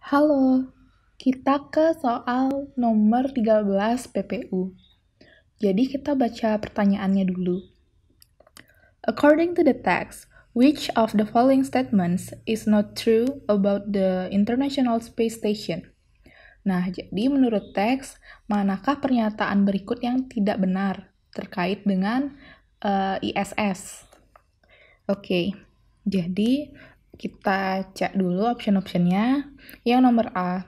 Halo, kita ke soal nomor 13 PPU. Jadi kita baca pertanyaannya dulu. According to the text, which of the following statements is not true about the International Space Station? Nah, jadi menurut teks, manakah pernyataan berikut yang tidak benar terkait dengan ISS? Oke, jadi kita cek dulu option-optionnya. Yang nomor A,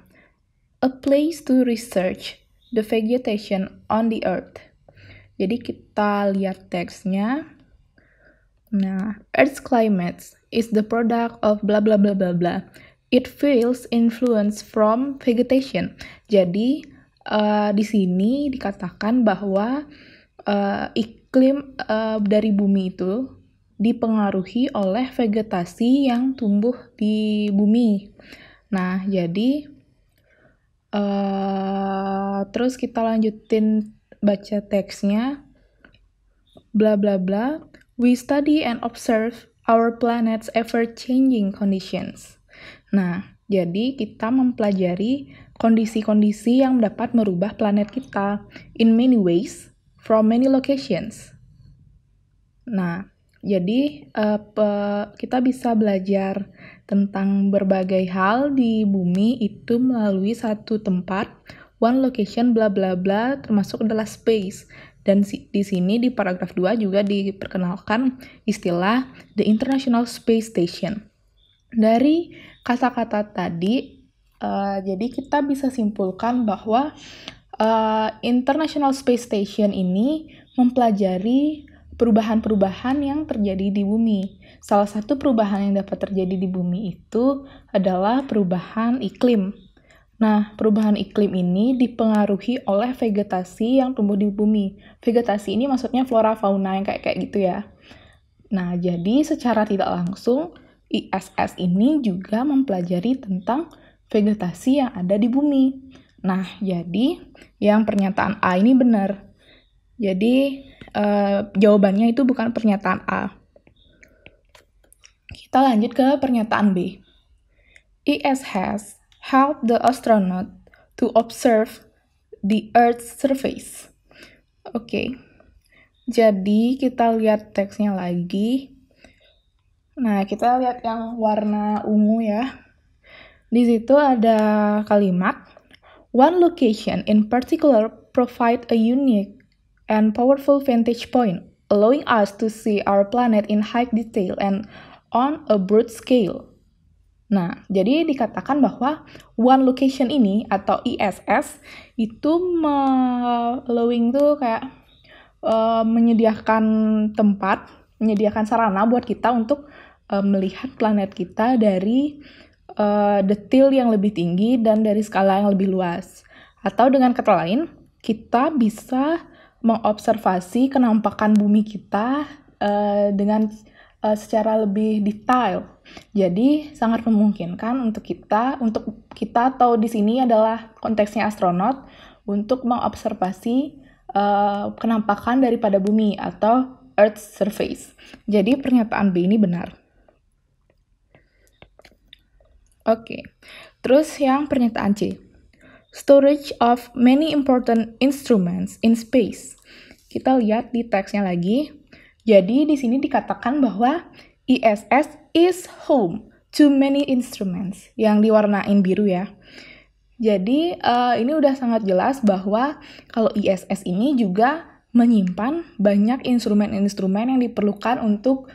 a place to research the vegetation on the earth. Jadi kita lihat teksnya. Nah, Earth's climate is the product of bla bla bla bla bla. It feels influence from vegetation. Jadi di sini dikatakan bahwa iklim dari bumi itu dipengaruhi oleh vegetasi yang tumbuh di bumi. Nah, jadi terus kita lanjutin baca teksnya. Bla bla bla. We study and observe our planet's ever-changing conditions. Nah, jadi kita mempelajari kondisi-kondisi yang dapat merubah planet kita in many ways, from many locations. Nah, jadi kita bisa belajar tentang berbagai hal di bumi itu melalui satu tempat, one location bla bla bla, termasuk adalah space. Dan di sini di paragraf 2 juga diperkenalkan istilah the International Space Station. Dari kata-kata tadi, jadi kita bisa simpulkan bahwa International Space Station ini mempelajari perubahan-perubahan yang terjadi di bumi. Salah satu perubahan yang dapat terjadi di bumi itu adalah perubahan iklim. Nah, perubahan iklim ini dipengaruhi oleh vegetasi yang tumbuh di bumi. Vegetasi ini maksudnya flora fauna yang kayak gitu ya. Nah, jadi secara tidak langsung ISS ini juga mempelajari tentang vegetasi yang ada di bumi. Nah, jadi yang pernyataan A ini benar. Jadi jawabannya itu bukan pernyataan A. Kita lanjut ke pernyataan B. ISS has helped the astronaut to observe the Earth's surface. Oke. Jadi kita lihat teksnya lagi. Nah, kita lihat yang warna ungu ya. Di situ ada kalimat, one location in particular provide a unique and powerful vantage point, allowing us to see our planet in high detail and on a broad scale. Nah, jadi dikatakan bahwa one location ini atau ISS itu allowing tuh kayak menyediakan tempat, menyediakan sarana buat kita untuk melihat planet kita dari detail yang lebih tinggi dan dari skala yang lebih luas. Atau dengan kata lain, kita bisa mengobservasi kenampakan bumi kita dengan secara lebih detail. Jadi sangat memungkinkan untuk kita atau di sini adalah konteksnya astronot untuk mengobservasi kenampakan daripada bumi atau Earth's surface. Jadi pernyataan B ini benar. Oke. Terus yang pernyataan C. Storage of many important instruments in space. Kita lihat di teksnya lagi. Jadi di sini dikatakan bahwa ISS is home to many instruments yang diwarnain biru ya. Jadi ini udah sangat jelas bahwa kalau ISS ini juga menyimpan banyak instrumen-instrumen yang diperlukan untuk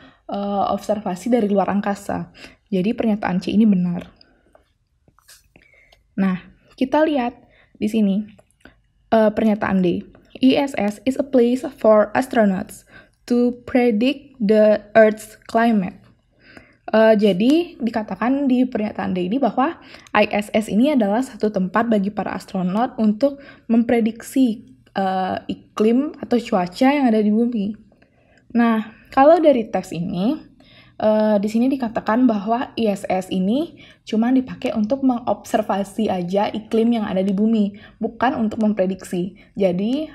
observasi dari luar angkasa. Jadi pernyataan C ini benar. Nah, kita lihat di sini pernyataan D. ISS is a place for astronauts to predict the Earth's climate. Jadi dikatakan di pernyataan D ini bahwa ISS ini adalah satu tempat bagi para astronot untuk memprediksi iklim atau cuaca yang ada di bumi. Nah, kalau dari teks ini, di sini dikatakan bahwa ISS ini cuma dipakai untuk mengobservasi aja iklim yang ada di bumi, bukan untuk memprediksi. Jadi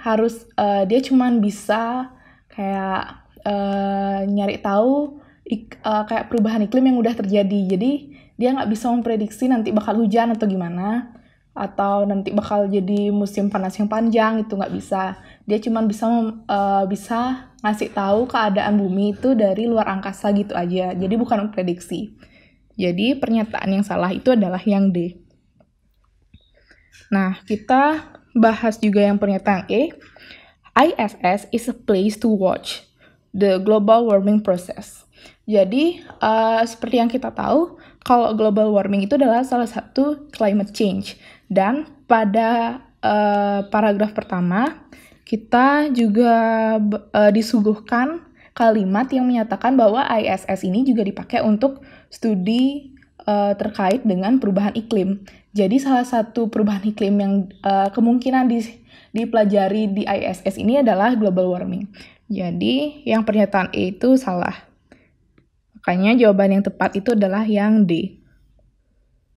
dia cuma bisa kayak nyari tahu kayak perubahan iklim yang udah terjadi. Jadi dia nggak bisa memprediksi nanti bakal hujan atau gimana, atau nanti bakal jadi musim panas yang panjang, itu nggak bisa. Dia cuma bisa ngasih tahu keadaan bumi itu dari luar angkasa gitu aja. Jadi bukan memprediksi. Jadi pernyataan yang salah itu adalah yang D. Nah, kita bahas juga yang pernyataan E. ISS is a place to watch the global warming process. Jadi, seperti yang kita tahu, kalau global warming itu adalah salah satu climate change. Dan pada paragraf pertama, kita juga disuguhkan kalimat yang menyatakan bahwa ISS ini juga dipakai untuk studi terkait dengan perubahan iklim. Jadi salah satu perubahan iklim yang kemungkinan dipelajari di ISS ini adalah global warming. Jadi yang pernyataan E itu salah. Makanya jawaban yang tepat itu adalah yang D.